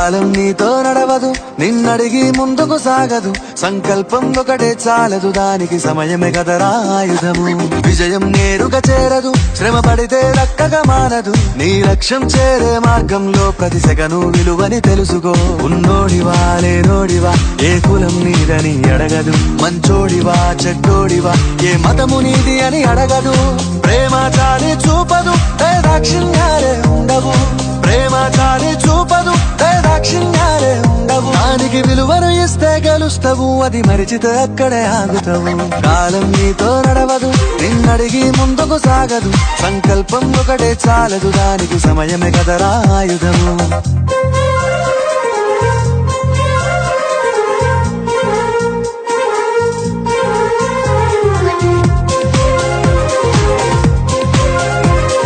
కాలం నీతో నడవదు, నిన్నడిగి ముందుకు సాగదు. సంకల్పం ఒకటే చాలదు, దానికి సమయమే కదరా ఆయుధము. విజయం నేరుగా చేరదు, శ్రమ పడితే దక్కగా మానదు. నీ లక్ష్యం చేరే మార్గంలో ప్రతి సెకను విలువని తెలుసుకో. ఉన్నోడివా లేనోడివా, ఏ కులం నీదని అడగదు. మంచోడివా చెడ్డోడివా, ఏ మతము నీది అని అడగదు. ప్రేమ చాలి చూపదు, దాక్షిణ్యాలే ఉండవు. ప్రేమ చాలి చూపదు, దాక్షిణ్యాలే ఉండవు. దానికి విలువను ఇస్తే గెలుస్తావు, అది మరిచితే అక్కడే ఆగుతావు. కాలం నీతో నడవదు, నిన్నడిగి ముందుకు సాగదు. సంకల్పం ఒకటే చాలదు, దానికి సమయమే కదరా ఆయుధము.